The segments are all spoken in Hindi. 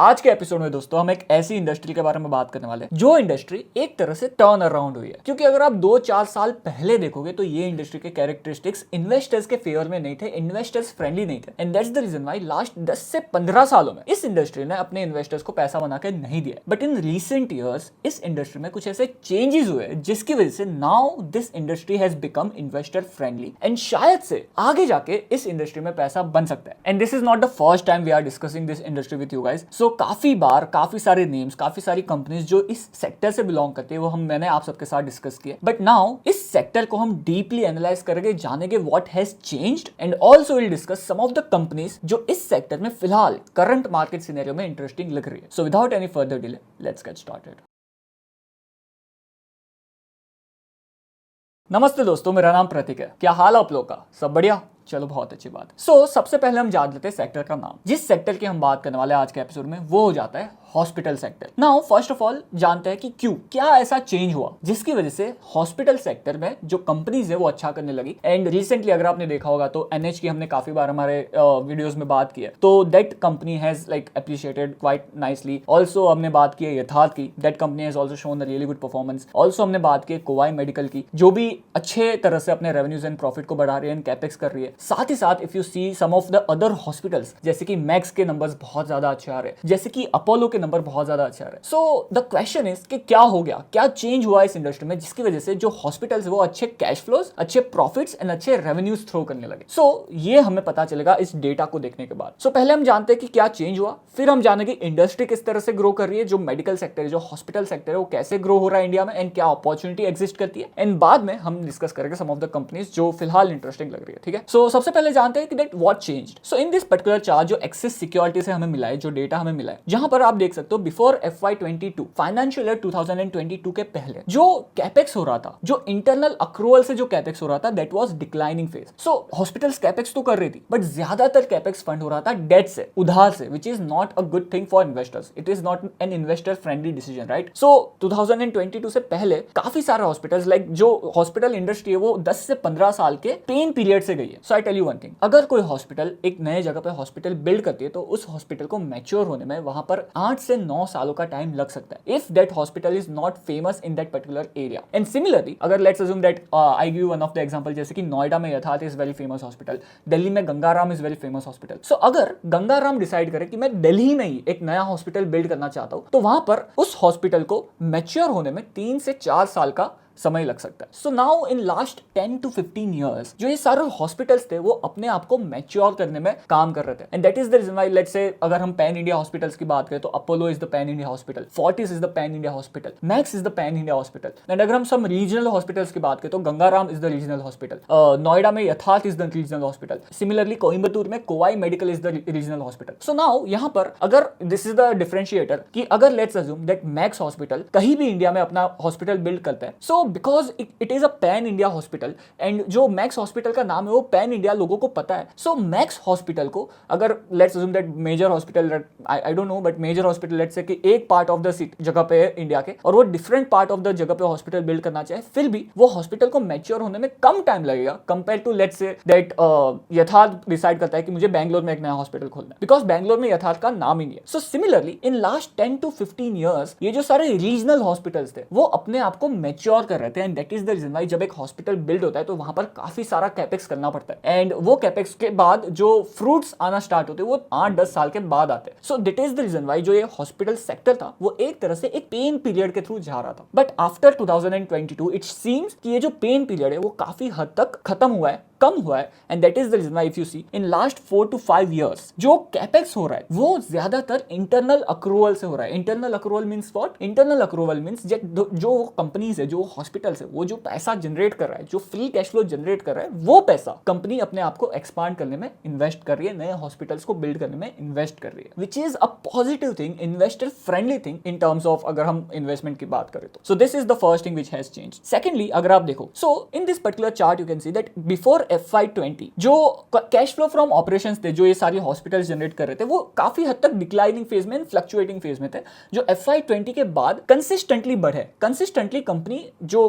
आज के एपिसोड में दोस्तों हम एक ऐसी इंडस्ट्री के बारे में बात करने वाले हैं जो इंडस्ट्री एक तरह से टर्न अराउंड हुई है। क्योंकि अगर आप 2-4 साल पहले देखोगे तो ये इंडस्ट्री के कैरेक्टरिस्टिक्स इन्वेस्टर्स के फेवर में नहीं थे, इन्वेस्टर्स फ्रेंडली नहीं थे। And that's the reason why last 10 से 15 सालों में इस इंडस्ट्री ने अपने इन्वेस्टर्स को पैसा बना के नहीं दिया। बट इन रीसेंट ईयर्स इस इंडस्ट्री में कुछ ऐसे चेंजेस हुए जिसकी वजह से now this industry has become investor friendly and शायद से आगे जाके इस इंडस्ट्री में पैसा बन सकता है। And this is not the first time we are discussing this industry with you guys. So काफी बार काफी सारे नेम्स, काफी सारी कंपनीज जो इस सेक्टर से बिलोंग करती है वो मैंने आप सबके साथ डिस्कस किए। बट नाउ इस सेक्टर को हम डीपली एनालाइज करेंगे, जानेंगे what has changed and also will discuss some of the companies जो इस सेक्टर में फिलहाल करंट मार्केट सिनेरियो में इंटरेस्टिंग लग रही है। So without any further delay let's get started. नमस्ते दोस्तों, मेरा नाम प्रतीक है। क्या हाल आप लोग का? सब बढ़िया? चलो बहुत अच्छी बात। सबसे पहले हम जान लेते हैं सेक्टर का नाम। जिस सेक्टर की हम बात करने वाले हैं आज के एपिसोड में वो हो जाता है hospital sector. Now first of all जानते हैं कि क्यों, क्या ऐसा चेंज हुआ जिसकी वजह से हॉस्पिटल सेक्टर में जो कंपनीज है वो अच्छा करने लगी। एंड रिसेंटली अगर आपने देखा होगा तो एनएच की हमने काफी बार हमारे वीडियोस में बात की है, तो that company has like appreciated quite nicely. Also हमने बात की है यथार्थ की, that company has also shown a really good performance. Also हमने बात की कोवाई मेडिकल की जो भी अच्छे तरह से अपने रेवेन्यूज एंड प्रॉफिट को बढ़ा रही है, कैपेक्स कर रही है। साथ ही साथ if you see some of the other hospitals जैसे कि मैक्स के नंबर्स बहुत ज्यादा अच्छे आ रहे हैं, जैसे कि अपोलो के नंबर बहुत ज्यादा अच्छे आ रहे हैं। सो द क्वेश्चन इज कि क्या हो गया, क्या चेंज हुआ इस इंडस्ट्री में जिसकी वजह से जो हॉस्पिटल्स है वो अच्छे कैश फ्लोज, अच्छे प्रॉफिट्स एंड अच्छे रेवेन्यूज थ्रो करने लगे। ये हमें पता चलेगा इस डेटा को देखने के बाद। पहले हम जानते हैं कि क्या चेंज हुआ, फिर हम जानेंगे इंडस्ट्री किस तरह से ग्रो कर रही है, जो मेडिकल सेक्टर है, जो हॉस्पिटल सेक्टर है वो कैसे ग्रो हो रहा है इंडिया में एंड क्या अपॉर्चुनिटी एग्जिस्ट करती है। एंड बाद में हम डिस्कस करेंगे सम ऑफ द कंपनीज जो फिलहाल इंटरेस्टिंग लग रही है। ठीक है, सबसे पहले जानते हैं कि that what changed. In this particular chart जो एक्सेस सिक्योरिटी से हमें मिला है, जो डेटा हमें मिला है, जहां पर आप देख सकते हो बिफोर FY22 फाइनेंशियल ईयर 2022 के पहले जो कैपेक्स हो रहा था, जो इंटरनल अक्रूवल से जो कैपेक्स हो रहा था, that was declining phase. Hospitals capex तो कर रही थी बट ज्यादातर कैपेक्स फंड हो रहा था डेट से, उधार से, which is not a good thing for investors. It is not an investor friendly decision, right. 2022 से पहले काफी सारे हॉस्पिटल्स लाइक जो हॉस्पिटल इंडस्ट्री है वो 10 से 15 साल के पेन पीरियड से गई है। So I tell you one thing, अगर कोई हॉस्पिटल एक नए जगह पे हॉस्पिटल बिल्ड करती है तो उस हॉस्पिटल को मैच्योर होने में वहां पर 8 से 9 सालों का टाइम लग सकता है if that hospital is not famous in that particular area. And similarly अगर let's assume that I give one of the example, जैसे कि नोएडा में Yatharth is very famous hospital, Delhi में Gangaram is very famous hospital. अगर गंगाराम डिसाइड करे कि मैं दिल्ली में ही एक नया हॉस्पिटल बिल्ड करना चाहता हूं तो वहां पर उस हॉस्पिटल को मैच्योर होने में 3 से 4 साल का समय लग सकता है। So now in last 10 to 15 years जो ये सारे हॉस्पिटल्स थे वो अपने आप को मैच्योर करने में काम कर रहे थे। And that is the reason why let's say अगर हम पैन इंडिया हॉस्पिटल्स की बात करें तो Apollo is the pan India hospital, Fortis is the pan India hospital, max is the pan India hospital. And अगर हम सम रीजनल हॉस्पिटल्स की बात करें तो Gangaram is the regional hospital, Noida में Yatharth is the regional hospital, similarly Coimbatore में कोवाई medical is the regional hospital. So now यहाँ पर अगर दिस इज द डिफरेंशिएटर कि अगर let's assume that max hospital कहीं भी इंडिया में अपना हॉस्पिटल बिल्ड करता है, so because it is a pan India hospital and जो मैक्स हॉस्पिटल का नाम है वो पैन इंडिया लोगों को पता है। सो मैक्स हॉस्पिटल को अगर let's assume that major hospital, I don't know but major hospital let's say कि एक पार्ट ऑफ द जगह पे है इंडिया के और वो डिफरेंट पार्ट ऑफ द जगह पे हॉस्पिटल बिल्ड करना चाहे, फिर भी वो हॉस्पिटल को मैच्योर होने में कम टाइम लगेगा compare to let's say that Yatharth decide करता है कि मुझे बैंगलोर में एक नया हॉस्पिटल खोलना है बिकॉज बैंगलोर में यथार्थ का नाम ही नहीं है। So similarly in last 10 to 15 years ये जो सारे रीजनल हॉस्पिटल्स थे वो अपने आप को मैच्योर कर रहे थे। And that is the reason why जब एक हॉस्पिटल बिल्ड होता है तो वहां पर काफी सारा कैपेक्स करना पड़ता है एंड वो कैपेक्स के बाद जो फ्रूट्स आना स्टार्ट होते हैं वो 8-10 साल के बाद आते हैं। So that is the reason why जो ये हॉस्पिटल सेक्टर था वो एक तरह से एक पेन पीरियड के थ्रू जा रहा था। बट आफ्टर 2022 इट सीम्स कि ये जो पेन पीरियड है वो काफी हद तक खत्म हुआ है, कम हुआ है। And that is the reason why if you see in last 4 to 5 years जो कैपेक्स हो रहा है वो ज्यादातर इंटरनल अक्रूवल से हो रहा है। Internal accrual means what? Internal accrual means जो कंपनीज है, जो हॉस्पिटल्स है, वो जो पैसा जनरेट कर रहा है, जो फ्री कैश फ्लो जनरेट कर रहा है, वो पैसा कंपनी अपने आप को एक्सपांड करने में इन्वेस्ट कर रही है, नए हॉस्पिटल्स को बिल्ड करने में इन्वेस्ट कर रही है, which is a positive thing, investor friendly thing in terms of अगर हम इन्वेस्टमेंट की बात करें तो। So this is the first thing which has changed. Secondly अगर आप देखो, so in this particular chart you can see that before FY20 जो कैश फ्लो फ्रॉम ऑपरेशंस थे, जो ये सारी हॉस्पिटल्स जनरेट कर रहे थे, वो काफी हद तक डिक्लाइनिंग फेज में, फ्लक्चुएटिंग फेज में थे, जो FY20 के बाद कंसिस्टेंटली बढ़े। कंसिस्टेंटली कंपनी जो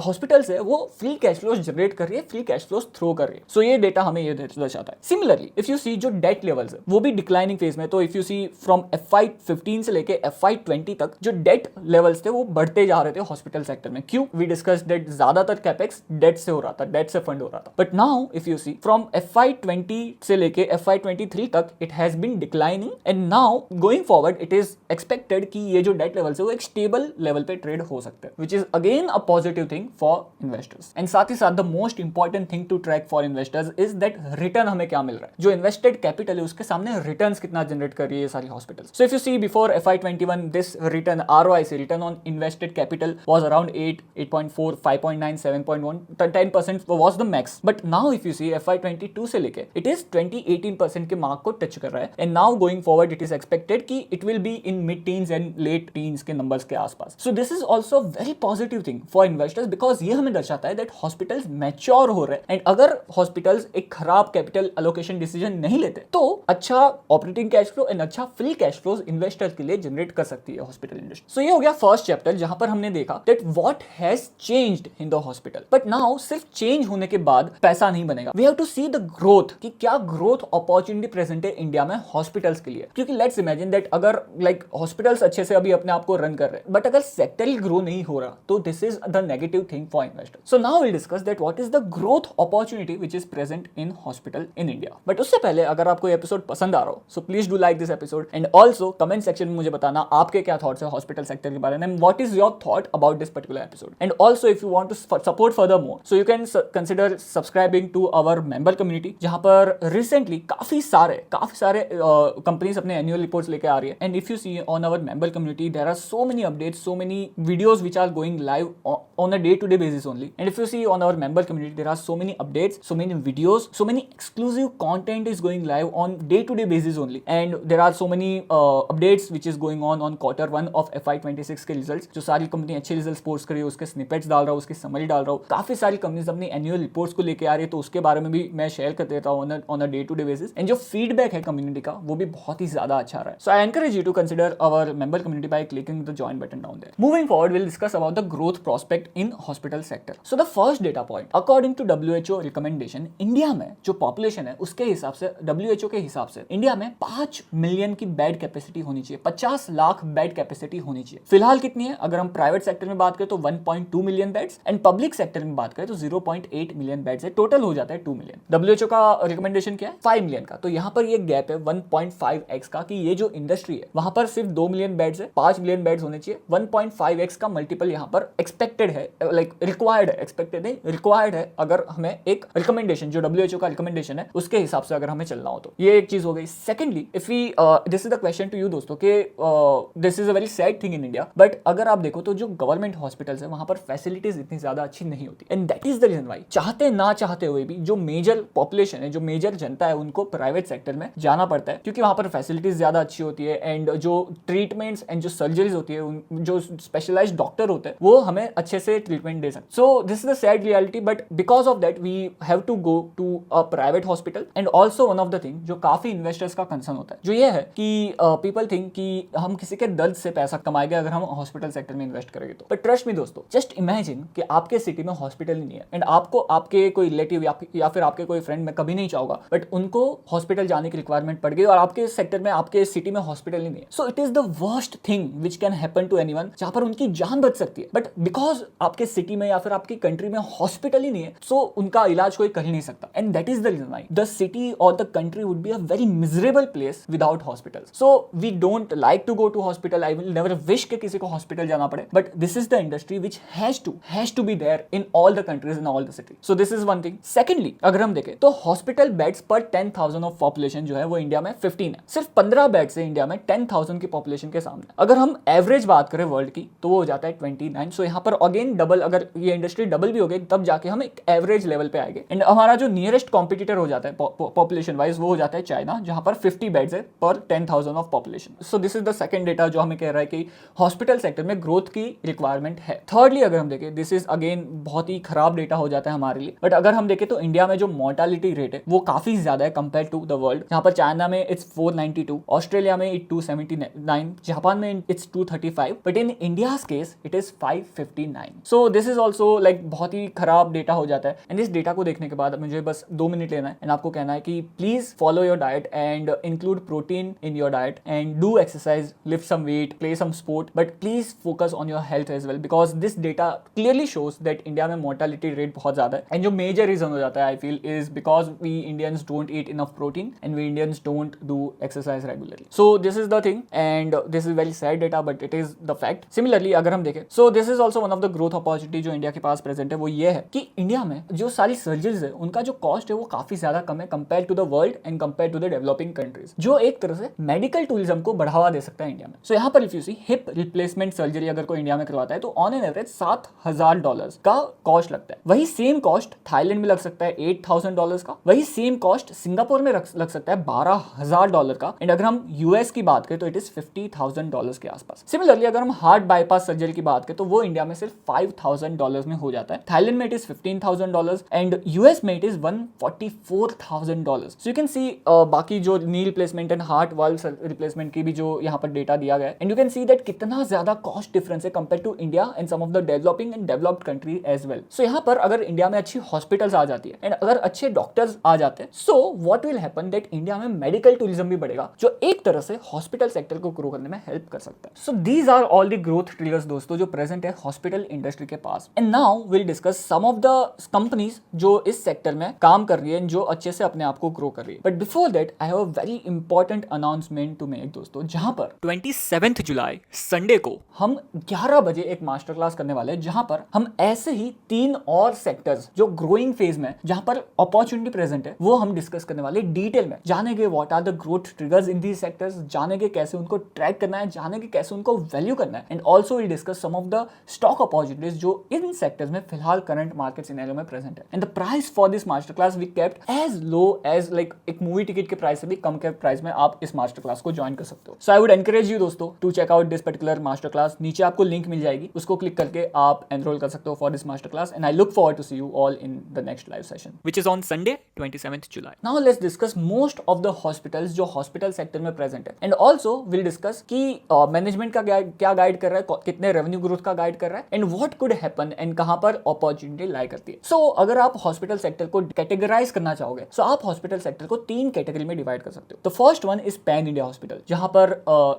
हॉस्पिटल्स है वो फ्री कैश फ्लोज जनरेट कर रही है, फ्री कैश फ्लोज थ्रो कर रही है। सो ये डेटा हमें ये दर्शाता है। सिमिलरली इफ यू सी जो डेट लेवल्स है वो भी डिक्लाइनिंग फेज में। तो if you see from FY15 से लेके FY20 तक जो डेट लेवल्स थे वो बढ़ते जा रहे थे हॉस्पिटल सेक्टर में। क्यों? वी डिस्कस डेट, ज्यादातर कैपेक्स डेट से हो रहा था, डेट से फंड हो रहा था। But now if you see from FY20 से लेके FY23 तक it has been declining and now going forward it is expected कि ये जो डेट लेवल्स है वो एक स्टेबल लेवल पे ट्रेड हो सकते हैं, which is again a positive thing for investors. And साथ ही साथ the most important thing to track for investors is that return हमें क्या मिल रहा है, जो इन्वेस्टेड कैपिटल है उसके सामने रिटर्न्स कितना जनरेट कर रही है ये सारी hospitals. So if you see before FY21 this return ROIC, return on invested capital was around 8, 8.4, 5.9, 7.1, 10% was the max. But now if you see FY22 से लेके it is 20-18% के मार्क को टच कर रहा है and now going forward it is expected कि it will be in mid teens and late teens के numbers के आसपास. So this is also very positive thing for investors because ये हमें दर्शाता है that hospitals mature हो रहे हैं and अगर hospitals एक खराब capital allocation decision नहीं लेते तो अच्छा operating cash flow and अच्छा free cash flows investors के लिए generate कर सकती है hospital industry. So ये हो गया first chapter जहां पर हमने देखा that what has changed in the hospital. But now सिर्फ change होने के बाद पैसा नहीं बनेगा. We have to see the growth कि क्या growth opportunity present है इंडिया में hospitals के लिए. क्योंकि let's imagine that अगर like hospitals अच्छे से अभी अपने आप को रन कर रहे हैं but अगर sector grow नहीं हो रहा तो this is the negative thing for investors. So now we'll discuss that what is the growth opportunity which is present in hospital in India. But उससे पहले अगर आपको ये episode पसंद आ रहा हो so please do like this episode and also comment section में मुझे बताना आपके क्या thoughts है hospital sector के बारे में and what is your thought about this particular episode. And also if you want to support furthermore so you can consider subscribing to our member community जहां पर recently काफी सारे companies अपने annual reports लेके आ रही है and if you see on our member community there are so many updates, so many videos which are going live on a day-to-day basis only. And if you see on our member community there are so many updates, so many videos, so many exclusive content is going live on day-to-day basis only. And there are so many updates which is going on Q1 of FY26 के results जो सारी कंपनी अच्छे रिजल्ट्स पोस्ट कर रही है उसके स्निपेट्स डाल रहा हूँ, उसकी समरी डाल रहा हूँ. काफी सारी कंपनीज अपनी एनुअल रिपोर्ट्स को लेके आ रही है तो उसके बारे में भी मैं शेयर कर देता हूँ on a day to day basis. And जो फीडबैक है कम्युनिटी का वो भी बहुत ही ज्यादा अच्छा रहा है. So I encourage you to consider our member community by clicking the join button down there. Moving forward will discuss about the growth prospect in hospital sector. So the first data point according to WHO recommendation India में जो पॉपुलेशन है उसके हिसाब से WHO के हिसाब से इंडिया में 5 मिलियन की बेड कैपेसिटी होनी चाहिए, 50 लाख बेड कैपेसिटी होनी चाहिए. फिलहाल कितनी है? अगर हम प्राइवेट सेक्टर में बात करें तो 1.2 million beds and public sector में बात करें तो 0.8 मिलियन बेड्स है. टोटल हो जाता है 2 मिलियन. WHO का रिकमेंडेशन क्या है? 5 मिलियन का. तो यहाँ पर ये गैप है 1.5x का कि ये जो इंडस्ट्री है वहां पर सिर्फ 2 मिलियन बेड्स है, 5 मिलियन बेड्स होने चाहिए. 1.5x का मल्टीपल यहाँ पर एक्सपेक्टेड है, लाइक रिक्वायर्ड है, एक्सपेक्टेड नहीं रिक्वायर्ड है अगर हमें एक रिकमेंडेशन जो WHO का रिकमेंडेशन है उसके हिसाब से अगर हमें चलना हो तो. ये एक चीज हो गई. Secondly if we this is the question to you दोस्तों के this is a very sad thing in India but अगर आप देखो तो जो गवर्नमेंट हॉस्पिटल्स है वहां पर फैसिलिटीज इतनी ज्यादा अच्छी नहीं होती and that is the reason why चाहते ना चाहते हुए भी जो मेजर पॉपुलेशन है, जो मेजर जनता है उनको प्राइवेट सेक्टर में जाना पड़ता है क्योंकि वहां पर फैसिलिटीज ज्यादा अच्छी होती है एंड जो ट्रीटमेंट्स एंड जो सर्जरीज होती है, जो स्पेशलाइज्ड डॉक्टर होते हैं वो हमें अच्छे से ट्रीटमेंट दे सकते. So this is the sad reality but because of that we have to go to a private hospital. And also one of the thing जो काफी इन्वेस्टर्स का कंसर्न होता है जो ये है कि पीपल थिंक कि हम किसी के दर्द से पैसा कमाएंगे अगर हम हॉस्पिटल सेक्टर में इन्वेस्ट करेंगे तो. बट ट्रस्ट मी दोस्तों, जस्ट इमेजिन कि आपके सिटी में हॉस्पिटल ही नहीं है एंड आपको आपके कोई रिलेटिव या फिर आपके कोई फ्रेंड, मैं कभी नहीं चाहूंगा बट उनको हॉस्पिटल जाने की रिक्वायरमेंट पड़ गई और आपके सेक्टर में आपके सिटी में हॉस्पिटल ही नहीं है. So it is the worst thing which can happen to anyone जहां पर उनकी जान बच सकती है बट बिकॉज आपके सिटी में या फिर आपकी कंट्री में हॉस्पिटल ही नहीं है सो उनका इलाज कोई कर ही नहीं सकता. And that is the reason why the city और the country would be a very miserable place without hospitals. So we don't like to go to hospital. I will never wish के किसी को हॉस्पिटल जाना पड़े but this is the industry which has to be there in all the countries in all the city. So this is one thing. Secondly अगर हम देखें तो हॉस्पिटल बेड्स पर 10,000 ऑफ पॉपुलेशन जो है वो इंडिया में 15 है. सिर्फ 15 बेड्स है इंडिया में 10,000 की पॉपुलेशन के सामने. अगर हम एवरेज बात करें वर्ल्ड की तो वो हो जाता है 29. सो यहाँ पर अगेन डबल, अगर ये इंडस्ट्री डबल भी हो गई तब जाके हम एक एवरेज लेवल पे आएंगे. एंड हमारा जो नियरेस्ट कॉम्पिटिटर हो जाता है पॉपुलेशन वाइज वो हो जाता है चाइना जहां पर 50 बेड्स है पर 10,000 of population. So this is the second data जो हमें कह रहा है कि हॉस्पिटल सेक्टर में ग्रोथ की रिक्वायरमेंट है. थर्डली अगर हम देखें दिस इज अगेन बहुत ही खराब डेटा हो जाता है हमारे लिए बट अगर हम देखें तो इंडिया में जो मोर्टालिटी रेट है वो काफी ज्यादा है कंपेयर टू द वर्ल्ड, जहां पर चाइना में इट्स 492, ऑस्ट्रेलिया में इट 279, जापान में it's 235, but in India's case it is 559. So this is also like बहुत ही खराब डेटा हो जाता है। एंड इस डेटा को देखने के बाद मुझे बस 2 मिनट लेना है एंड आपको कहना है कि please follow your diet and include protein in your diet and do exercise, lift some weight, play some sport, but please focus on your health as well, because this data clearly shows that India में मोर्टालिटी रेट बहुत ज्यादा है। एंड जो मेजर रीजन हो जाता है I feel is because we Indians don't eat enough protein and we Indians don't do exercise regularly. So this is the thing and this is very sad data but it is the fact. Similarly अगर हम देखें, so this is also one of the growth opportunity जो इंडिया के पास प्रेजेंट है, वो ये है कि इंडिया में जो सारी सर्जरीज है उनका जो कॉस्ट है वो काफी ज्यादा कम है compare to the world and compare to the developing countries, जो एक तरह से मेडिकल टूरिज्म को बढ़ावा दे सकता है इंडिया में। सो यहाँ पर if you see hip replacement surgery अगर कोई इंडिया में करवाता है तो ऑन एन एवरेज $7,000 का कॉस्ट लगता है। वही सेम कॉस्ट थाईलैंड में लग सकता है $8,000 का, वही सेम कॉस्ट सिंगापुर में लग सकता है $12,000 का, एंड अगर हम यूएस की बात करें तो इट इज $50,000 के आसपास। सिमिलरली अगर हम हार्ट बाईपास सर्जरी की बात करें तो वो इंडिया में सिर्फ $5,000 में हो जाता है, थाईलैंड में इट इज $15,000 एंड यूएस में it is $144,000। So you can see बाकी जो knee replacement and heart valve replacement की भी जो यहाँ पर डेटा दिया गया है, and you can see that कितना ज्यादा कॉस्ट डिफरेंस है compare to India and some of the developing and developed country as well. So यहाँ पर अगर इंडिया में अच्छी हॉस्पिटल्स आ जाती है एंड अगर अच्छे डॉक्टर्स आ जाते हैं, so what will happen that India में मेडिकल टूरिज्म भी बढ़ेगा, जो एक तरह से हॉस्पिटल सेक्टर को ग्रो करने में हेल्प कर सकता है। So these are all the growth triggers दोस्तों जो प्रेजेंट है हॉस्पिटल इंडस्ट्री के पास। And now will discuss some of the companies जो इस सेक्टर में काम कर रही है, जो अच्छे से अपने आप को ग्रो कर रही है। But before that I have a very important announcement to make दोस्तों, जहां पर 27 जुलाई संडे को हम 11 बजे एक मास्टर क्लास करने वाले हैं, जहां पर हम ऐसे ही 3 और सेक्टर्स जो ग्रोइंग फेज में जहां पर अपॉर्चुनिटी प्रेजेंट है वो हम डिस्कस करने वाले डिटेल में, जानेंगे what are the growth triggers in these sectors, जानेंगे कैसे उनको ट्रैक करना है, जानेंगे कैसे उनको वैल्यू करना है, and also will discuss some of the stock opportunities जो इन सेक्टर्स में फिलहाल करंट मार्केट सिनेरियो में प्रेजेंट है। And the price for this master class we kept as low as like एक मूवी टिकट के प्राइस से भी कम के प्राइस में आप इस मास्टर क्लास को ज्वाइन कर सकते हो। So I would encourage you दोस्तों to check out this particular master class. नीचे आपको लिंक मिल जाएगी, उसको क्लिक करके आप एनरोल कर सकते हो for this master class, and I look forward to see you all in the next live session which is on Sunday 27th July. Now let's discuss most of the hospitals जो हॉस्पिटल सेक्टर में प्रेजेंट है, एंड ऑल्सो विल डिस्कस कि मैनेजमेंट का क्या गाइड कर रहा है, कितने रेवेन्यू ग्रोथ का गाइड कर रहा है, and what could happen and कहां पर अपॉर्चुनिटी लाई करती है। सो अगर आप हॉस्पिटल सेक्टर को कैटेगराइज करना चाहोगे, सो आप हॉस्पिटल सेक्टर को 3 कैटेगरी में डिवाइड कर सकते हो। तो first one is pan India hospital, जहां पर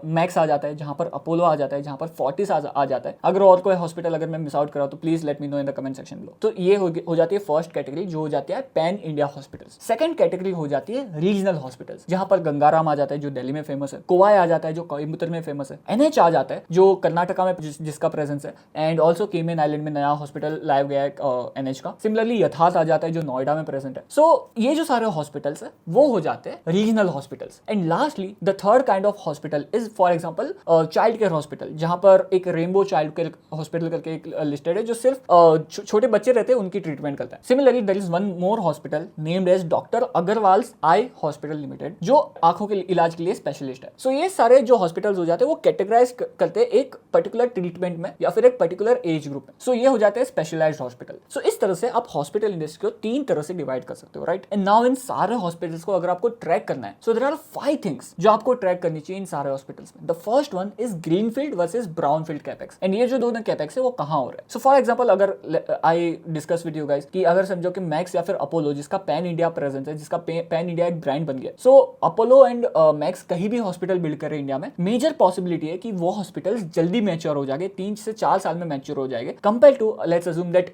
मैक्स आ जाता है, जहां पर अपोलो आ जाता है, जहां पर फोर्टिस आ जाता है। अगर और कोई हॉस्पिटल अगर मैं मिस आउट करा तो please let me know in the comment section below. तो ये हो जाती है फर्स्ट कैटेगरी जो हो जाती है pan India hospitals. Second category हो जाती है रीजनल हॉस्पिटल्स, जहां पर गंगाराम आ जाता है जो दिल्ली में फेमस है, कोवाई आ जाता है जो कोयम्बटूर में फेमस है, एनएच आ जाता है जो कर्नाटका में जिसका प्रेजेंस है, एंड ऑल्सो केमन आइलैंड में नया हॉस्पिटल लाया गया है एनएच का। सिमिलरली यथार्थ आ जाता है जो नोएडा में प्रेजेंट है। सो ये जो सारे हॉस्पिटल्स है वो हो जाते हैं regional hospitals. And lastly the third kind of hospital is for example child care hospital, जहां पर एक रेनबो चाइल्ड केयर हॉस्पिटल करके एक लिस्टेड है जो सिर्फ छोटे बच्चे रहते हैं उनकी ट्रीटमेंट करता है। Similarly there is one more hospital named as doctor Agarwal's eye hospital limited, जो आंखों के इलाज के लिए स्पेशलिस्ट है। सो ये सारे जो हॉस्पिटल्स हो जाते हैं वो कैटेगराइज करते हैं एक पर्टिकुलर ट्रीटमेंट में या फिर एक पर्टिकुलर एज ग्रुप में। सो ये हो जाते हैं स्पेशलाइज्ड हॉस्पिटल। सो इस तरह से आप हॉस्पिटल इंडस्ट्री को 3 तरह से डिवाइड कर सकते हो, राइट। एंड नाउ इन सारे हॉस्पिटल्स को अगर आपको ट्रैक करना है, सो देयर आर 5 थिंग्स जो आपको ट्रैक करनी चाहिए इन सारे हॉस्पिटल्स में। The first one is greenfield versus brownfield capex, and ये जो दोनों कैपेक्स है वो कहां हो रहा है। सो फॉर एग्जांपल अगर I discuss with you guys कि अगर समझो कि मैक्स या फिर अपोलो जिसका पैन इंडिया प्रेजेंस है, जिसका पैन इंडिया एक ब्रांड बन गया, सो अपोलो एंड मैक्स कहीं भी हॉस्पिटल बिल्ड करे इंडिया में, मेजर पॉसिबिलिटी है कि वो हॉस्पिटल्स जल्दी मैच्योर हो जाएंगे, 3 से 4 साल में मैच्योर हो जाएंगे, compare to let's assume that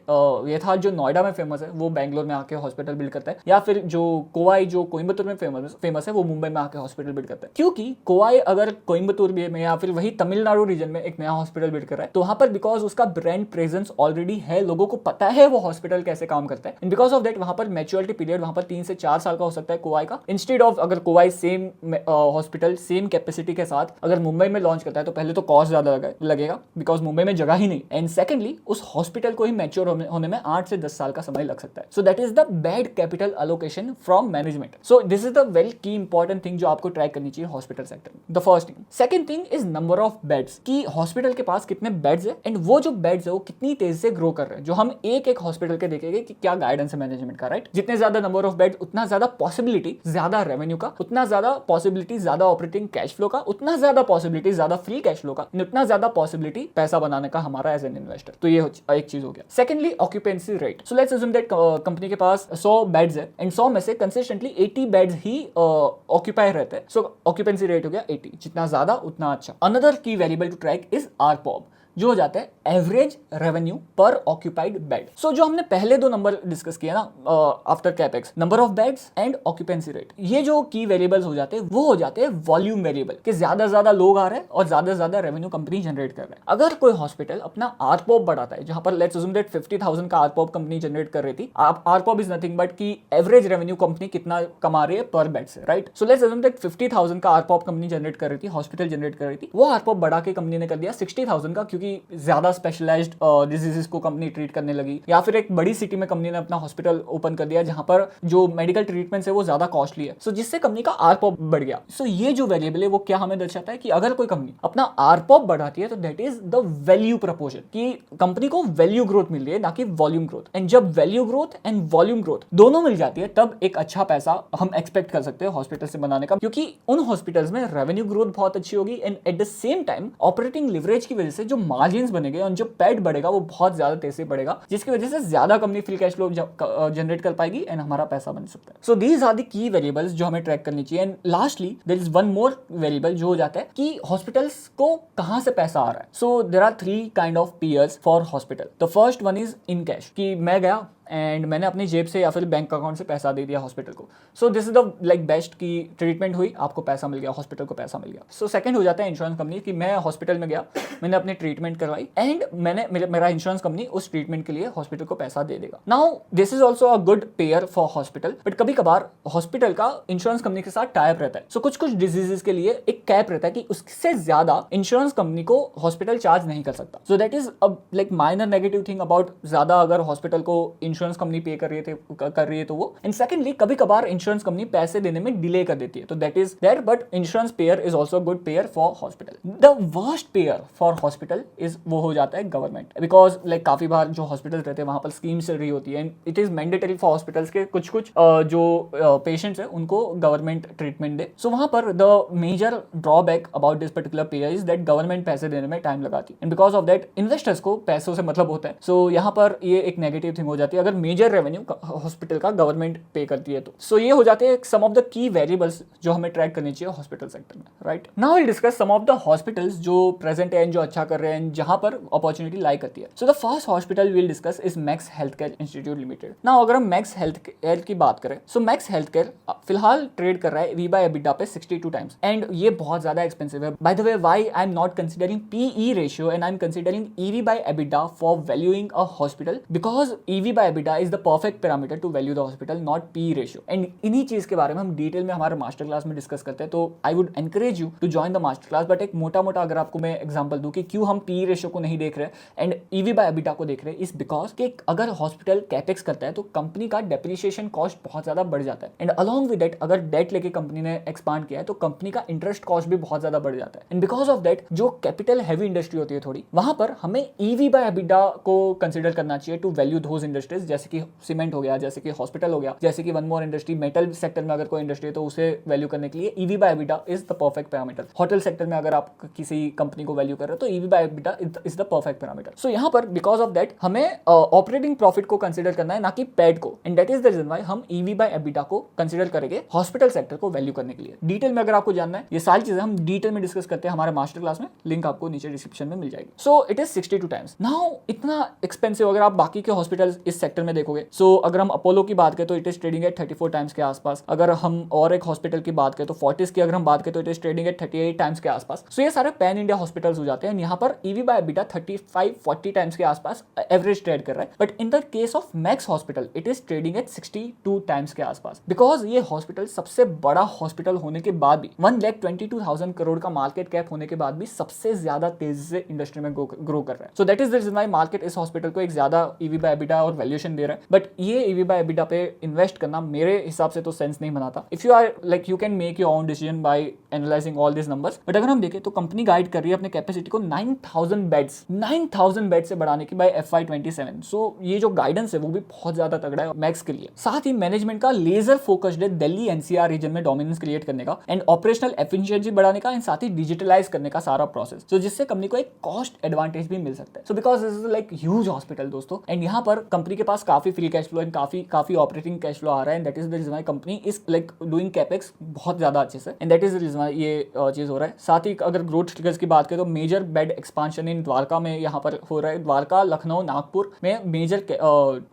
Yatharth जो नोएडा में फेमस है वो बैंगलोर में आके हॉस्पिटल बिल्ड करता है, या फिर जो कोवाई जो कोयम्बटूर में फेमस है वो मुंबई में आके हॉस्पिटल बिल्ड करता है। क्योंकि कोवाई अगर कोयम्बटूर में या फिर वही तमिलनाडु रीजन में एक नया हॉस्पिटल बिल्ड कर रहा है, तो वहां पर बिकॉज उसका ब्रांड प्रेजेंस ऑलरेडी है, लोगों को पता है वो हॉस्पिटल कैसे काम करता है, एंड बिकॉज ऑफ दैट वहां पर मैच्योरिटी पीरियड वहां पर 3 से 4 साल का हो सकता है कोवाई का। इंस्टेड ऑफ अगर कोवाई सेम हॉस्पिटल सेम कैपेसिटी के साथ अगर मुंबई में लॉन्च करता है तो पहले तो कॉस्ट ज्यादा लगेगा बिकॉज मुंबई में जगह ही नहीं, एंड सेकेंडली उस हॉस्पिटल को ही मैच्योर होने में 8 से 10 साल का समय लग सकता है। So that is the bad capital allocation from management. So this is the very की इंपॉर्टेंट थिंग जो आपको ट्रैक करनी चाहिए हॉस्पिटल सेक्टर में। The first thing. Second thing is number of beds, कि हॉस्पिटल के पास कितने बेड्स है एंड वो जो बेड्स है वो कितनी तेजी से ग्रो कर रहे हैं। जो हम एक हॉस्पिटल के देखेंगे कि कि क्या गाइडेंस है मैनेजमेंट का, राइट? जितने ज्यादा नंबर ऑफ बेड उतना ज्यादा पॉसिबिलिटी ज्यादा रेवेन्यू का, उतना ज्यादा पॉसिबिलिटी ज्यादा ऑपरेटिंग कैश फ्लो का, उतना ज्यादा पॉसिबिलिटी ज्यादा फ्री कैश फ्लो का, उतना ज्यादा पॉसिबिलिटी पैसा बनाने का हमारा एज एन इन्वेस्टर। तो ये एक चीज हो गया। Secondly occupancy rate. So let's assume that company के पास 100 बेड्स है एंड 100 में से कंसिस्टेंटली 80 बेड्स ही ऑक्यूपाई रहते हैं। सो ऑक्यूपेंसी रेट हो गया 80, जितना ज्यादा उतना अच्छा। Another key variable to track is ARPOB, जो हो जाता है average revenue per occupied bed. So जो हमने पहले दो नंबर डिस्कस किया ना after capex, number of beds and occupancy rate, ये जो की वेरिएबल्स हो जाते हैं वो हो जाते हैं वॉल्यूम वेरिएबल, कि ज्यादा लोग आ रहे हैं और ज्यादा रेवेन्यू कंपनी जनरेट कर रहा है। अगर कोई हॉस्पिटल अपना आरपॉप बढ़ाता है, जहां पर लेट्स अज्यूम दैट 50,000 का आरपॉप कंपनी जनरेट कर रही थी, आरपॉप इज नथिंग बट की एवरेज रेवेन्यू कंपनी कितना कमा रही है पर बेड से, right? So let's assume that 50,000 का आरपॉप कंपनी जनरेट कर रही थी, हॉस्पिटल जनरेट कर रही थी, वो आरपॉप बढ़ा के कंपनी ने कर दिया 60,000 का, क्योंकि ज्यादा स्पेशलाइज्ड डिजीजेस को कंपनी ट्रीट करने लगी, या फिर एक बड़ी सिटी में कंपनी ने अपना हॉस्पिटल ओपन कर दिया जहां पर जो मेडिकल ट्रीटमेंट है वो ज्यादा कॉस्टली है, सो जिससे कंपनी का आरपॉप बढ़ गया। सो ये जो वेरिएबल है वो क्या हमें दर्शाता है कि अगर कोई कंपनी अपना आरपॉप बढ़ाती है तो that is the value proportion, कि कंपनी को वैल्यू ग्रोथ मिल रही है ना कि वॉल्यूम ग्रोथ। एंड जब value growth and volume growth दोनों मिल जाती है तब एक अच्छा पैसा हम एक्सपेक्ट कर सकते हैं हॉस्पिटल से बनाने का, क्योंकि उन हॉस्पिटल्स में रेवेन्यू ग्रोथ बहुत अच्छी होगी and at the same time operating leverage की वजह से जो मार्जिन बनेंगे और जो पैड बढ़ेगा वो बहुत ज्यादा तेजी से बढ़ेगा, जिसकी वजह से ज्यादा company free cash flow generate कर पाएगी एंड हमारा पैसा बन सकता है। So these are the key variables जो हमें ट्रैक करनी चाहिए। And lastly there is one more variable जो हो जाता है कि हॉस्पिटल्स को कहां से पैसा आ रहा है। So there are 3 kind of payers for hospital. The first one is in cash, कि मैं गया एंड मैंने अपनी जेब से या फिर बैंक अकाउंट से पैसा दे दिया हॉस्पिटल को। सो this is the like best की ट्रीटमेंट हुई, आपको पैसा मिल गया, हॉस्पिटल को पैसा मिल गया। सो सेकंड हो जाता है इंश्योरेंस कंपनी, कि मैं हॉस्पिटल में गया, मैंने अपनी ट्रीटमेंट करवाई एंड मेरा इंश्योरेंस कंपनी उस ट्रीटमेंट के लिए हॉस्पिटल को पैसा दे देगा। Now this is also a good payer for hospital, but कभी कभार हॉस्पिटल का इंश्योरेंस कंपनी के साथ टाइप रहता है। सो कुछ डिजीजेस के लिए एक कैप रहता है कि उससे ज्यादा इंश्योरेंस कंपनी को हॉस्पिटल चार्ज नहीं कर सकता। सो that is like minor negative thing about ज्यादा अगर हॉस्पिटल को इंश्योरेंस कंपनी पे कर रही है तो वो। एंड सेकंडली कभी कभार इंश्योरेंस कंपनी पैसे देने में डिले कर देती है, तो that is there, but insurance payer is also good payer for hospital. The worst payer for hospital is वो हो जाता है गवर्नमेंट, बिकॉज लाइक काफी बार जो हॉस्पिटल रहते हैं वहां पर स्कीम चल रही होती है and it is mandatory for hospitals के कुछ जो पेशेंट्स है उनको गवर्नमेंट ट्रीटमेंट दे। सो वहां पर the major drawback about this particular payer is that government पैसे देने में टाइम लगाती है and because of that investors को पैसों से मतलब होता है। सो यहाँ पर ये एक नेगेटिव थिंग हो जाती है अगर मेजर रेवेन्यू हॉस्पिटल का गवर्नमेंट पे करती है तो। सो ये हो जाते हैं some of the key variables जो हमें ट्रैक करनी चाहिए हॉस्पिटल सेक्टर में, right? Now will discuss some of the hospitals जो प्रेजेंट है, जो अच्छा कर रहे हैं, जहां पर अपॉर्चुनिटी लाई करती है। सो the first hospital will discuss is max healthcare institute limited. Now अगर हम मैक्स हेल्थकेयर की बात करें, सो मैक्स हेल्थकेयर फिलहाल ट्रेड कर रहा है वी बाय एबिटा पे 62 टाइम्स एंड ये बहुत ज्यादा एक्सपेंसिव है। By the way why I am not considering PE ratio and I am considering EV by EBITDA for valuing a hospital, because EV by EBITDA is the perfect parameter to value the hospital, not P ratio. And इन्हीं चीज के बारे में हम डिटेल में हमारे मास्टर क्लास में डिस्कस करते हैं, तो I would encourage you to join the master class. But एक मोटा अगर आपको मैं एग्जांपल दूं कि क्यों हम पी रेशियो को नहीं देख रहे एंड ईवी बाय एबिटा को देख रहे हैं, इस बिकॉज कि अगर हॉस्पिटल कैपेक्स करता है तो कंपनी का डेप्रिसिएशन कॉस्ट बहुत ज्यादा बढ़ जाता है एंड अलॉन्ग विद दैट अगर डेट लेके कंपनी ने एक्सपांड किया है तो कंपनी का इंटरेस्ट कॉस्ट भी बहुत ज्यादा बढ़ जाता है। एंड बिकॉज ऑफ दैट जो कैपिटल हैवी इंडस्ट्री होती है थोड़ी, वहां पर हमें ईवी बाय एबिटा को कंसिडर करना चाहिए टू वैल्यू दोज इंडस्ट्रीज, जैसे कि सीमेंट हो गया, जैसे कि हॉस्पिटल हो गया, जैसे कि one more industry, metal sector में अगर कोई इंडस्ट्री है तो उसे वैल्यू करने के लिए EV by EBITDA is the perfect parameter. Hotel sector में अगर आप किसी कंपनी को वैल्यू कर रहे हो तो EV by EBITDA is the perfect parameter. So यहाँ पर बिकॉज ऑफ दैट हमें ऑपरेटिंग प्रॉफिट को कंसिडर करना है ना कि पैड को, and that is the reason why हम ईवी बाय एबिटा को कंसिडर करेंगे हॉस्पिटल सेक्टर को वैल्यू करने के लिए। डिटेल में अगर आपको जानना है, ये सारी चीजें हम डिटेल में डिस्कस करते हैं हमारे मास्टर क्लास में, लिंक आपको नीचे डिस्क्रिप्शन में मिल जाएगी। सो इट इज 62 टाइम्स। नाउ इतना एक्सपेंसिव अगर आप बाकी के हॉस्पिटल इस सेक्टर में देखोगे, सो अगर हम अपोलो की बात करें तो it is trading eight 34 times के आसपास। अगर हम और एक हॉस्पिटल की बात करें तो फोर्टिस की अगर हम बात करें तो it is trading eight 38 times के आसपास। सो ये सारे पैन इंडिया हॉस्पिटल्स हो जाते हैं। यहाँ पर ईवी बाय एबिटा 35-40 टाइम्स के आसपास एवरेज ट्रेड कर रहा है, but in the case of max hospital it is trading eight 62 times के आसपास, बिकॉज ये हॉस्पिटल सबसे बड़ा हॉस्पिटल होने के बाद भी 1,22,000 करोड़ का मार्केट कैप होने के बाद भी सबसे ज्यादा तेजी से इंडस्ट्री में ग्रो कर रहा है। So that is the reason why market इस हॉस्पिटल को एक ज्यादा ईवी बाय एबिटा और वैल्यूएशन वैल्यूएशन दे रहा है, बट ये EV बाय EBITDA पे इन्वेस्ट करना मेरे हिसाब से तो सेंस नहीं बनाता. If you are like you can make your own decision by analysing all this numbers, but अगर हम देखें तो कंपनी गाइड कर रही है अपने कैपेसिटी को 9000 बेड्स से बढ़ाने की बाय FY27. सो ये जो गाइडेंस है वो भी बहुत ज्यादा तगड़ा है मैक्स के लिए. साथ ही मैनेजमेंट का लेजर फोकस्ड है दिल्ली NCR रीजन में डोमिनेंस क्रिएट करने का एंड ऑपरेशनल एफिशिएंसी बढ़ाने का एंड साथ ही डिजिटलाइज करने का सारा प्रोसेस, तो जिससे कंपनी को एक कॉस्ट एडवांटेज भी मिल सकता है. So because this is like huge hospital दोस्तों, एंड यहाँ पर कंपनी के पास काफी फ्री कैश फ्लो एंड काफी ऑपरेटिंग कैश फ्लो आ रहा है, and that is the reason why company is like doing capex बहुत ज्यादा अच्छे से, and that is the reason why ये चीज हो रहा है. साथ ही अगर ग्रोथ फिगर्स की बात करें तो मेजर बेड एक्सपांशन इन द्वारका में यहाँ पर हो रहा है. द्वारका, लखनऊ, नागपुर में मेजर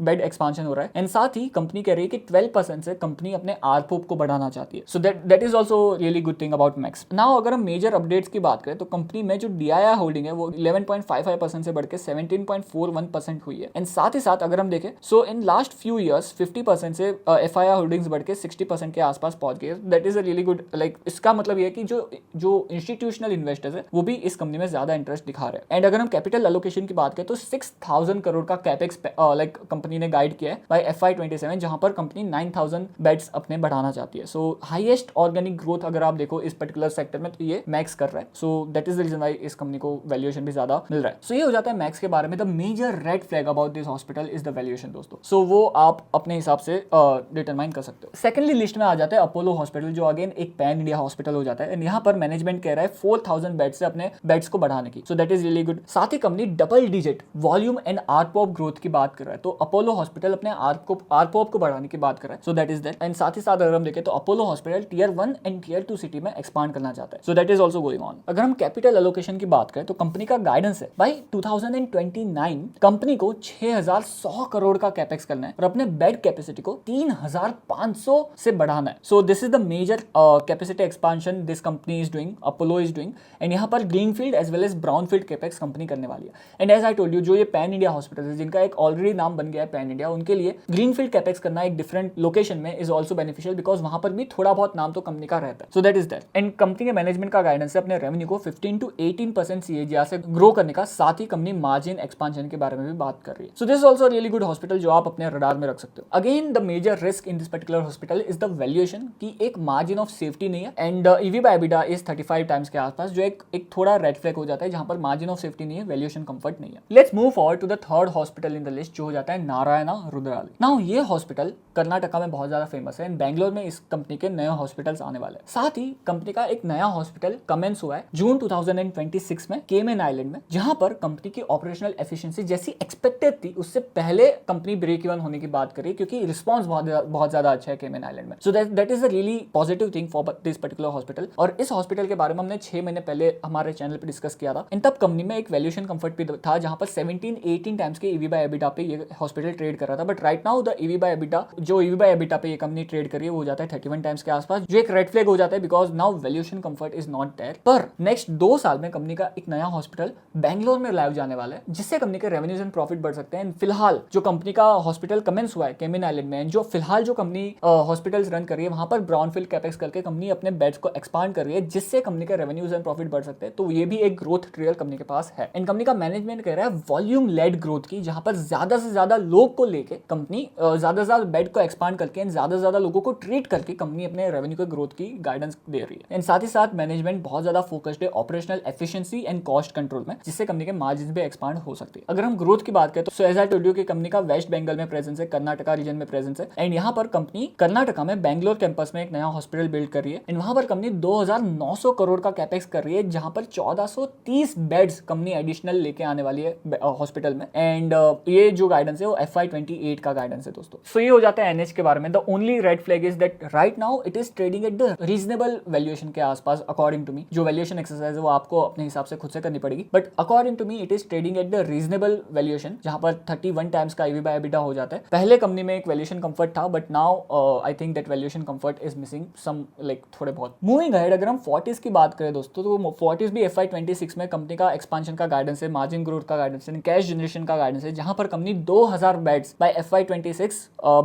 बेड एक्सपांशन हो रहा है, एंड साथ ही कंपनी कह रही है कि 12% से कंपनी अपने आरपोप को बढ़ाना चाहती है. So that is also really good thing about max. Now अगर हम मेजर अपडेट्स की बात करें तो कंपनी में जो DII होल्डिंग है वो 11.55% से बढ़ के 17.41% हुई है, एंड साथ ही साथ अगर हम देखें सो इन लास्ट फ्यू ईयर्स 50% से FII होल्डिंग्स बढ़ के 60% के आसपास पहुंच गई है. That is a really good, like इसका मतलब ये है कि जो इंस्टीट्यूशनल इन्वेस्टर्स है वो भी इस कंपनी में ज्यादा इंटरेस्ट दिखा रहे हैं. एंड अगर हम कैपिटल एलोकेशन की बात करें तो 6000 करोड़ का कैपेक्स लाइक कंपनी ने गाइड किया है बाय FY27, जहां पर कंपनी 9000 बेड्स अपने बढ़ाना चाहती है. सो हाईएस्ट ऑर्गेनिक ग्रोथ अगर आप देखो इस पर्टिकुलर सेक्टर में तो ये मैक्स कर रहा है. So that is the reason why इस कंपनी को वैल्यूएशन भी ज्यादा मिल रहा है. सो ये हो जाता है मैक्स के बारे में. The major red flag about this hospital is the valuation दोस्तों. सो वो आप अपने हिसाब से डिटरमाइन कर सकते हो. सेकेंडली लिस्ट में आ जाता है अपोलो हॉस्पिटल, जो अगेन एक पैन इंडिया हॉस्पिटल हो जाता है, एंड यहाँ पर मैनेजमेंट कह रहा है 4000 बेड से अपने बेड्स को बढ़ाने की. So that is really good. साथ ही company double digit volume and ARPOB growth की बात कर रहा है, तो अपोलो हॉस्पिटल अपने आरपोप को बढ़ाने की बात कर रहा है. So that is that. And साथ ही साथ अगर हम देखें तो Apollo hospital tier 1 and tier 2 city में एक्सपांड करना चाहता है. So that is also going on. अगर हम कैपिटल एलोकेशन की बात करें तो कंपनी का गाइडेंस है बाई 2029 कंपनी को 6100 करोड़ का कैपेक्स करना है और अपने बेड कैपेसिटी को 3500 से बढ़ाना है. So this is the major capacity expansion this company is doing, Apollo is doing, and यहाँ पर greenfield as well as brownfield capex company करने वाली है. And as I told you, जो ये पैन इंडिया हॉस्पिटल है जिनका एक ऑलरेडी नाम बन गया है पैन इंडिया, उनके लिए ग्रीनफील्ड कैपेक्स करना एक डिफरेंट लोकेशन में इज ऑल्सो बेनिफिशियल, बिकॉज वहां पर भी थोड़ा बहुत नाम तो कंपनी का रहता है. So that is that. And company के मैनेजमेंट का गाइडेंस है अपने रेवेन्यू को 15 to 18% CAGR से ग्रो करने का. साथ ही कंपनी मार्जिन एक्सपांशन के बारे में भी बात कर रही है. So this is also really good hospital जो आप अपने रडार में रख सकते हो. Again the major risk in this particular hospital is the valuation की एक मार्जिन ऑफ सेफ्टी नहीं है, and EV by EBITDA is 35 times के आसपास, जो एक थोड़ा रेड फ्लैग हो जाता है जहां पर मार्जिन ऑफ सेफ्टी नहीं है, वैल्यूएशन कंफर्ट नहीं है. Let's move forward to the third hospital in the list, जो हो जाता है नारायणा रुद्रालय. नाउ ये हॉस्पिटल कर्नाटका में बहुत ज्यादा फेमस है, एंड बैंगलोर में इस कंपनी के नए हॉस्पिटल्स आने वाले हैं. साथ ही कंपनी का एक नया हॉस्पिटल कमेंस हुआ है जून 2026 में केमन आइलैंड में, जहां पर कंपनी की ऑपरेशनल एफिशिएंसी जैसी एक्सपेक्टेड थी उससे पहले कंपनी ब्रेक इवन होने की बात करी, क्योंकि रिस्पांस बहुत ज्यादा अच्छा है केमन आइलैंड में. सो that is a really positive thing for this particular hospital. और इस हॉस्पिटल के बारे में हमने 6 महीने पहले हमारे चैनल पे डिस्कस किया था, एंड तब कंपनी में एक वैल्यूएशन कंफर्ट भी था जहां पर 17-18 टाइम्स के EV बाय EBITDA पे ये हॉस्पिटल ट्रेड कर रहा था. But right now the EV by EBITDA पे ये कंपनी ट्रेड कर रही है वो हो जाता है 31 टाइम्स के आसपास, जो एक रेड फ्लैग हो जाता है, because now valuation comfort is not there. पर नेक्स्ट 2 साल में कंपनी का एक नया हॉस्पिटल बैंगलोर में लाइव जाने वाला है, जिससे कंपनी के रेवेन्यूज एंड प्रॉफिट बढ़ सकते हैं. फिलहाल जो कंपनी का हॉस्पिटल कमेंस हुआ है केमन आइलैंड में, जो फिलहाल जो कंपनी हॉस्पिटल्स रन कर रही है वहां पर ब्राउनफील्ड कैपेक्स करके कंपनी अपने बेड्स को एक्सपांड कर रही है, जिससे कंपनी के रेवेन्यूज एंड प्रॉफिट बढ़ सकते हैं. तो ये भी एक ग्रोथ ट्रियल कंपनी के पास है. एंड कंपनी का मैनेजमेंट कह रहा है वॉल्यूम लेड ग्रोथ की, जहां पर ज्यादा से ज्यादा लोग को लेके कंपनी ज्यादा से ज्यादा बेड को एक्सपांड करके ज्यादा से ज्यादा लोगों को ट्रीट करके कंपनी अपने रेवेन्यू के ग्रोथ की गाइडेंस दे रही है. एंड साथ ही साथ मैनेजमेंट बहुत ज्यादा फोकस्ड है operational efficiency and cost control में, जिससे कंपनी के मार्जिन भी एक्सपांड हो सकती है. अगर हम ग्रोथ की बात करें तो एज आई टोल्ड यू कि कंपनी का वेस्ट बंगाल में प्रेजेंस है, कर्नाटका रीजन में प्रेजेंस है, एंड यहाँ पर कंपनी कर्नाटका में बैंगलोर कैंपस में एक नया हॉस्पिटल बिल्ड कर रही है, एंड वहां पर कंपनी 2900 करोड़ का कैपेक्स कर रही है, जहां पर 1430 बेड्स कंपनी एडिशनल लेके आने वाली है हॉस्पिटल में. एंड ये जो गाइडेंस है वो FY28 का गाइडेंस है दोस्तों. सो ये हो जाता है NH के बारे में. The only red flag is that right now it is trading at the reasonable valuation के आसपास अकॉर्डिंग टू मी. जो वैल्यूएशन एक्सरसाइज है वो आपको अपने हिसाब से खुद से करनी पड़ेगी, but according to me it is trading at the reasonable valuation, जहां पर 31 टाइम्स का EV बाय EBITDA हो जाता है. पहले कंपनी में एक वैल्यूएशन कंफर्ट था, but now I think that valuation comfort is missing some, like थोड़े बहुत. मूविंग अहेड अगर हम फोर्टिस की बात करें दोस्तों, तो फोर्टिस भी FY26 में कंपनी का एक्सपांशन का गाइडेंस है, मार्जिन ग्रोथ का गाइडेंस है, कैश जनरेशन का गाइडेंस है, जहां पर company 2000 beds by FY26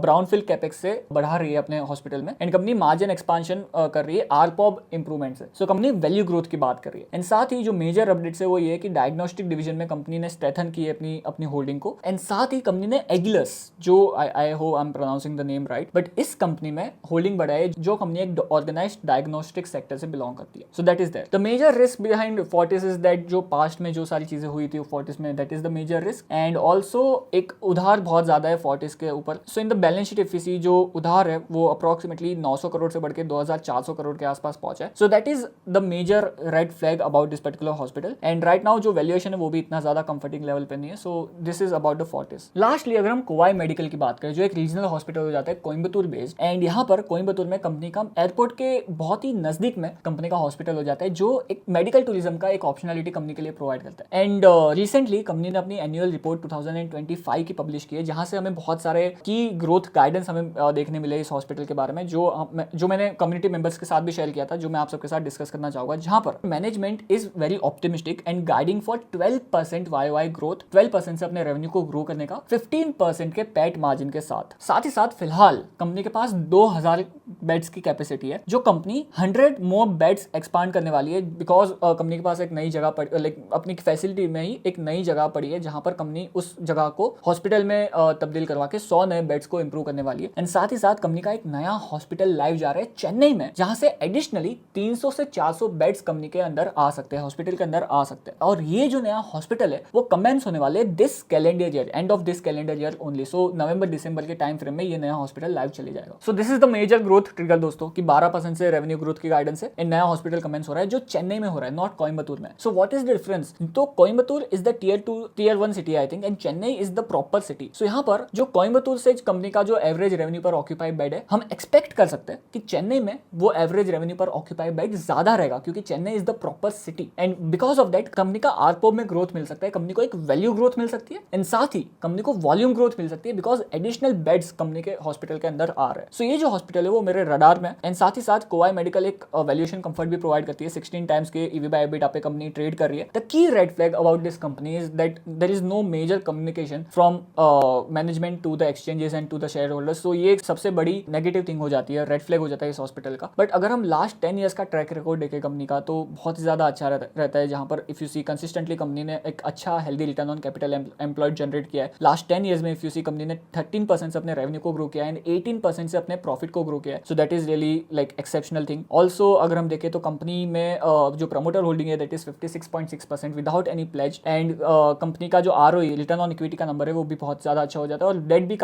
brownfield capex से बढ़ा रही है अपने हॉस्पिटल में, एंड कंपनी मार्जिन एक्सपांशन कर रही है आरपॉब इंप्रूवमेंट से. सो कंपनी वैल्यू ग्रोथ की बात कर रही है. एंड साथ ही जो मेजर अपडेट्स है वो ये है कि डायग्नोस्टिक डिवीजन में कंपनी ने स्ट्रेंथन की है अपनी होल्डिंग को, एंड साथ ही कंपनी हमने एगिलस, जो I hope I am pronouncing the name right, but इस कंपनी में होल्डिंग बढ़ा है, जो कंपनी एक ऑर्गेनाइज्ड डायग्नोस्टिक सेक्टर से बिलोंग करती है. So that is that. The major risk behind Fortis is that जो पास्ट में जो सारी चीजें हुई थी फोर्टिस में, that is the major risk. And also एक उधार बहुत ज्यादा है फोर्टिस के ऊपर. So in the balance sheet if you सी, जो उधार है वो अप्रोक्सीमेटली 900 करोड़ से बढ़ के 2400 करोड़ के आसपास पहुंचा है. So that is the major red flag about this particular hospital. And right now जो वैल्यूएशन है वो भी इतना ज्यादा कंफर्टिंग लेवल पे नहीं है. So this is about the Fortis. Lastly अगर हम कोवाई मेडिकल की बात करें, जो एक रीजनल हॉस्पिटल हो जाता है कोयम्बतूर बेस्ड, एंड यहाँ पर कोयम्बतूर में कंपनी का एयरपोर्ट के बहुत ही नजदीक में कंपनी का हॉस्पिटल हो जाता है, जो एक मेडिकल टूरिज्म का एक ऑप्शनलिटी कंपनी के लिए प्रोवाइड करता है. एंड रिसेंटली कंपनी ने अपनी एनुअल रिपोर्ट 2025 की पब्लिश की है, जहां से हमें बहुत सारे की ग्रोथ गाइडेंस हमें देखने मिले इस हॉस्पिटल के बारे में, जो मैंने कम्युनिटी मेंबर्स के साथ भी शेयर किया था, जो मैं आप सबके साथ डिस्कस करना चाहूंगा. जहां पर management is very optimistic and guiding for 12% YoY growth, 12% से अपने रेवेन्यू को ग्रो करने का, 15% के पैट मार्जिन के साथ ही साथ फिलहाल कंपनी के पास 2000 बेड्स की कैपेसिटी है, जो कंपनी 100 मोर बेड्स एक्सपांड करने वाली है, बिकॉज कंपनी के पास एक नई जगह अपनी फैसिलिटी में ही एक नई जगह पड़ी है, जहां पर कंपनी उस जगह को हॉस्पिटल में तब्दील करवा के 100 नए बेड्स को इंप्रूव करने वाली है. एंड साथ ही साथ कंपनी का एक नया हॉस्पिटल लाइव जा रहा है चेन्नई में, जहां से एडिशनली 300 से 400 बेड्स कंपनी के अंदर आ सकते हैं, हॉस्पिटल के अंदर आ सकते हैं. और ये जो नया हॉस्पिटल है वो कमेंस होने वाले this calendar year, end of this calendar year only. So नवंबर दिसंबर के टाइम फ्रेम में ये नया हॉस्पिटल लाइव चले जाएगा. So this is the major growth trigger दोस्तों, कि 12% से रेवेन्यू ग्रोथ की गाइडेंस है. नया हॉस्पिटल कमेंस हो रहा है जो चेन्नई में हो रहा है, नॉट कोयम्बतूर में. So what is the difference? तो Coimbatore is the tier 2 tier 1 city I think, and Chennai is the proper city. So यहाँ पर जो कोयम्बतूर से कंपनी का जो average revenue per occupied bed है, हम एक्सपेक्ट कर सकते हैं कि चेन्नई में वो average revenue per occupied bed ज्यादा रहेगा, क्योंकि Chennai is the proper city. And because of that company का आरपो में ग्रोथ मिल सकता है, कंपनी को एक वैल्यू ग्रोथ मिल सकती है, एंड साथ ही कंपनी को वॉल्यूम ग्रोथ मिल सकती है, बिकॉज एडिशनल बेड्स कंपनी के हॉस्पिटल के अंदर आ रहे हैं. सो ये जो हॉस्पिटल है वो मेरे रडार में. एंड साथ ही साथ कोवाई मेडिकल एक वैल्यूएशन कंफर्ट भी प्रोवाइड करती है. 16 टाइम्स के EV बाय EBITDA पे कंपनी ट्रेड कर रही है. The key red flag about this company is that there is no major communication from management to the exchanges and to the share holders. So ये एक सबसे बड़ी नेगेटिव थिंग हो जाती है, रेड फ्लैग हो जाता है इस हॉस्पिटल का. बट अगर हम लास्ट 10 ईयर्स का ट्रैक रिकॉर्ड देखें कंपनी का, तो बहुत ज्यादा अच्छा रहता है, जहां पर if you see consistently company ने एक अच्छा healthy return on capital employed generate किया है. लास्ट 10 ईयर्स में इफ यू सी कंपनी ने 13% से अपने रेवेन्यू को ग्रो किया है, एंड 18% से अपने प्रॉफिट को ग्रो किया है. So that is really like exceptional thing. Also अगर हम देखें तो कंपनी में जो प्रमोटर होल्डिंग है that is 56.6% without any pledge. And company का जो ROE रिटर्न ऑन इक्विटी का नंबर है वो भी बहुत ज्यादा अच्छा हो जाता है, और डेट भी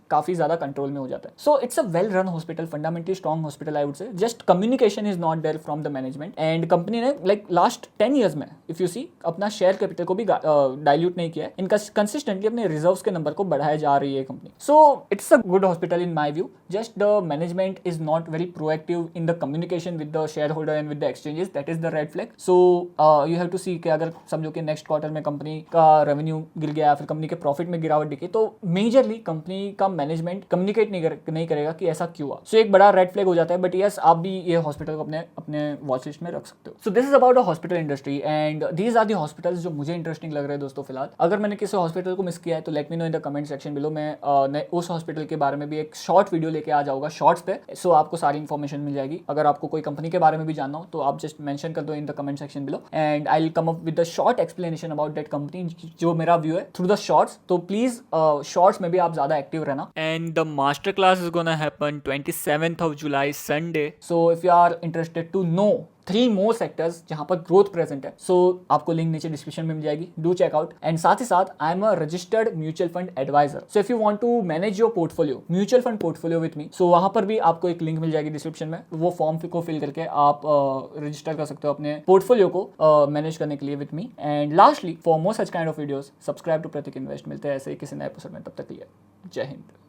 काफी ज्यादा कंट्रोल में हो जाता है. So it's a well run hospital, fundamentally strong hospital I would say. Just communication is not there from the management. And company ने लाइक लास्ट 10 ईयर्स में इफ यू सी अपना शेयर कैपिटल को भी डाइल्यूट नहीं किया है. इनका कंसिस्टेंटली अपने रिजर्व्स के नंबर को बढ़ाया जा रही है company. So it's a good hospital in my view. Just the management is not very proactive in the communication with the share holder and with the exchanges. That is the red flag. So you have to see कि अगर समझो कि नेक्स्ट क्वार्टर में कंपनी का रेवेन्यू गिर गया, फिर कंपनी के प्रॉफिट में गिरावट दिखी, तो मेजरली कंपनी का मैनेजमेंट कम्युनिकेट नहीं करेगा कि ऐसा क्यों हुआ. सो एक बड़ा रेड फ्लैग हो जाता है. बट यस, आप भी ये हॉस्पिटल को अपने वॉच लिस्ट में रख सकते हो. So this is about the hospital industry, and these are the hospitals जो मुझे इंटरेस्टिंग लग रहे हैं दोस्तों फिलहाल. अगर मैंने किसी हॉस्पिटल को मिस किया है तो let me know in the comment section below. मैं उस हॉस्पिटल के बारे में भी एक शॉर्ट वीडियो लेके आ जाऊंगा शॉर्ट्स पे. सो आपको सारी इन्फॉर्मेशन मिल जाएगी. अगर आपको कोई कंपनी के बारे में भी जानना हो तो आप जस्ट मेंशन कर दो in the comment section below, and I will come up with the short explanation about that company, जो मेरा व्यू है थ्रू द शॉर्ट्स. तो प्लीज शॉर्ट्स में भी आप ज्यादा एक्टिव रहना. And the master class is gonna happen 27th of July Sunday. So if you are interested to know 3 more sectors जहां पर ग्रोथ प्रेजेंट है, सो आपको लिंक नीचे डिस्क्रिप्शन में मिल जाएगी. Do check out. एंड साथ ही साथ I am a registered mutual fund advisor. So if you want to manage your portfolio, mutual fund portfolio with me, so वहां पर भी आपको एक लिंक मिल जाएगी डिस्क्रिप्शन में. वो फॉर्म को फिल करके आप रजिस्टर कर सकते हो अपने पोर्टफोलियो को मैनेज करने के लिए with me. And lastly, for more such kind of videos, subscribe to Prateek invest. मिलते हैं ऐसे ही किसी नए एपिसोड में. तब तक के लिए जय हिंद.